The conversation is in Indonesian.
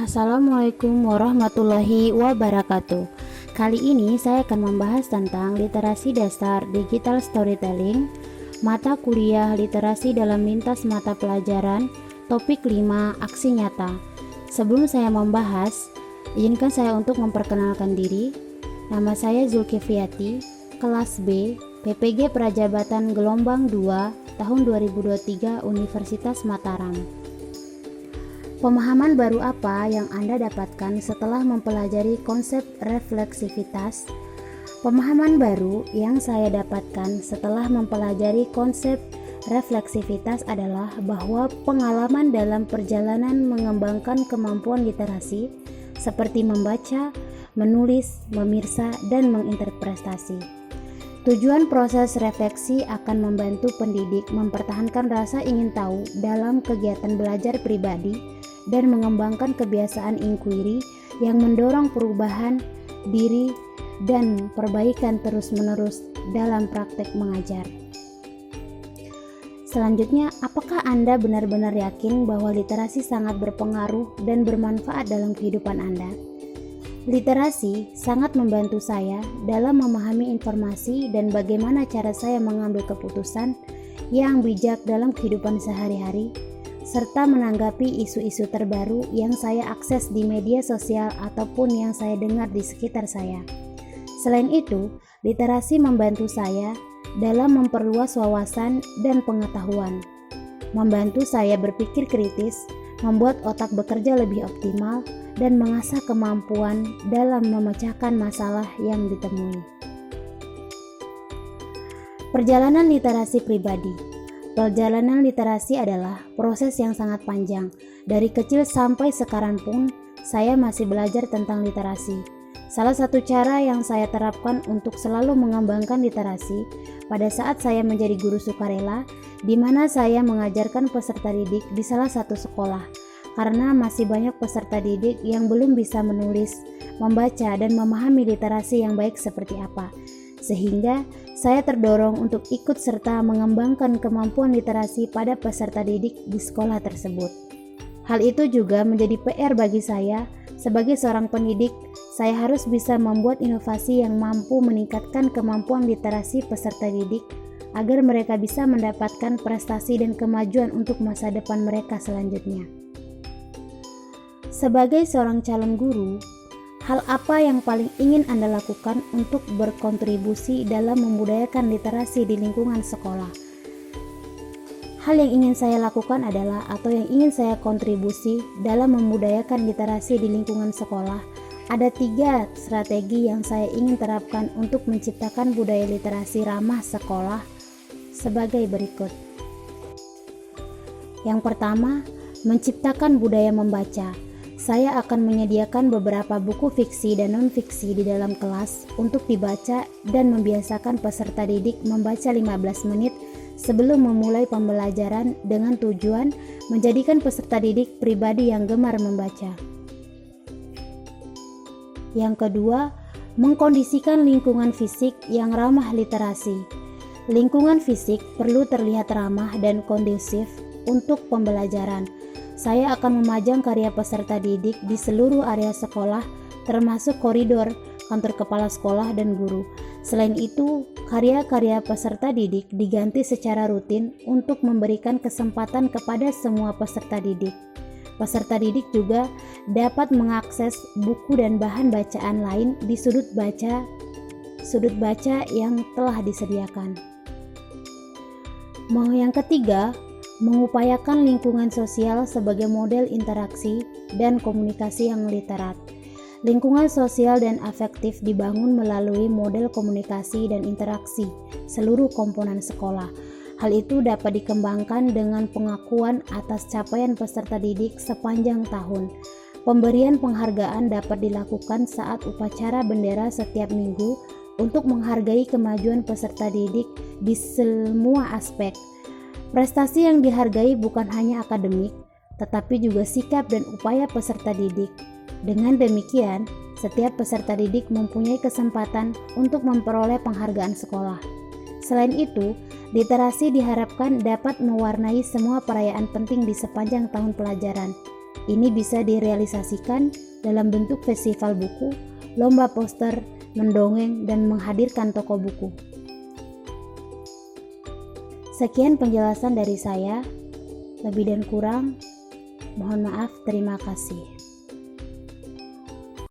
Assalamualaikum warahmatullahi wabarakatuh. Kali ini saya akan membahas tentang literasi dasar digital storytelling, mata kuliah literasi dalam lintas mata pelajaran, topik 5 aksi nyata. Sebelum saya membahas, izinkan saya untuk memperkenalkan diri. Nama saya Zulkifliati, kelas B, PPG Prajabatan Gelombang 2, tahun 2023 Universitas Mataram. Pemahaman baru apa yang Anda dapatkan setelah mempelajari konsep refleksivitas? Pemahaman baru yang saya dapatkan setelah mempelajari konsep refleksivitas adalah bahwa pengalaman dalam perjalanan mengembangkan kemampuan literasi seperti membaca, menulis, memirsa, dan menginterpretasi. Tujuan proses refleksi akan membantu pendidik mempertahankan rasa ingin tahu dalam kegiatan belajar pribadi dan mengembangkan kebiasaan inquiry yang mendorong perubahan diri dan perbaikan terus-menerus dalam praktek mengajar. Selanjutnya, apakah Anda benar-benar yakin bahwa literasi sangat berpengaruh dan bermanfaat dalam kehidupan Anda? Literasi sangat membantu saya dalam memahami informasi dan bagaimana cara saya mengambil keputusan yang bijak dalam kehidupan sehari-hari, serta menanggapi isu-isu terbaru yang saya akses di media sosial ataupun yang saya dengar di sekitar saya. Selain itu, literasi membantu saya dalam memperluas wawasan dan pengetahuan, membantu saya berpikir kritis, membuat otak bekerja lebih optimal, dan mengasah kemampuan dalam memecahkan masalah yang ditemui. Perjalanan literasi pribadi. Perjalanan literasi adalah proses yang sangat panjang. Dari kecil sampai sekarang pun, saya masih belajar tentang literasi. Salah satu cara yang saya terapkan untuk selalu mengembangkan literasi pada saat saya menjadi guru sukarela, di mana saya mengajarkan peserta didik di salah satu sekolah, karena masih banyak peserta didik yang belum bisa menulis, membaca, dan memahami literasi yang baik seperti apa. Sehingga saya terdorong untuk ikut serta mengembangkan kemampuan literasi pada peserta didik di sekolah tersebut. Hal itu juga menjadi PR bagi saya. Sebagai seorang pendidik, saya harus bisa membuat inovasi yang mampu meningkatkan kemampuan literasi peserta didik agar mereka bisa mendapatkan prestasi dan kemajuan untuk masa depan mereka selanjutnya. Sebagai seorang calon guru, hal apa yang paling ingin Anda lakukan untuk berkontribusi dalam membudayakan literasi di lingkungan sekolah? Hal yang ingin saya lakukan adalah atau yang ingin saya kontribusi dalam membudayakan literasi di lingkungan sekolah. Ada 3 strategi yang saya ingin terapkan untuk menciptakan budaya literasi ramah sekolah sebagai berikut. Yang pertama, menciptakan budaya membaca. Saya akan menyediakan beberapa buku fiksi dan non-fiksi di dalam kelas untuk dibaca dan membiasakan peserta didik membaca 15 menit sebelum memulai pembelajaran dengan tujuan menjadikan peserta didik pribadi yang gemar membaca. Yang kedua, mengkondisikan lingkungan fisik yang ramah literasi. Lingkungan fisik perlu terlihat ramah dan kondusif untuk pembelajaran. Saya akan memajang karya peserta didik di seluruh area sekolah, termasuk koridor, kantor kepala sekolah, dan guru. Selain itu, karya-karya peserta didik diganti secara rutin untuk memberikan kesempatan kepada semua peserta didik. Peserta didik juga dapat mengakses buku dan bahan bacaan lain di sudut baca yang telah disediakan. Yang ketiga, mengupayakan lingkungan sosial sebagai model interaksi dan komunikasi yang literat. Lingkungan sosial dan afektif dibangun melalui model komunikasi dan interaksi seluruh komponen sekolah. Hal itu dapat dikembangkan dengan pengakuan atas capaian peserta didik sepanjang tahun. Pemberian penghargaan dapat dilakukan saat upacara bendera setiap minggu untuk menghargai kemajuan peserta didik di semua aspek. Prestasi yang dihargai bukan hanya akademik, tetapi juga sikap dan upaya peserta didik. Dengan demikian, setiap peserta didik mempunyai kesempatan untuk memperoleh penghargaan sekolah. Selain itu, literasi diharapkan dapat mewarnai semua perayaan penting di sepanjang tahun pelajaran. Ini bisa direalisasikan dalam bentuk festival buku, lomba poster, mendongeng, dan menghadirkan toko buku. Sekian penjelasan dari saya. Lebih dan kurang, mohon maaf, terima kasih.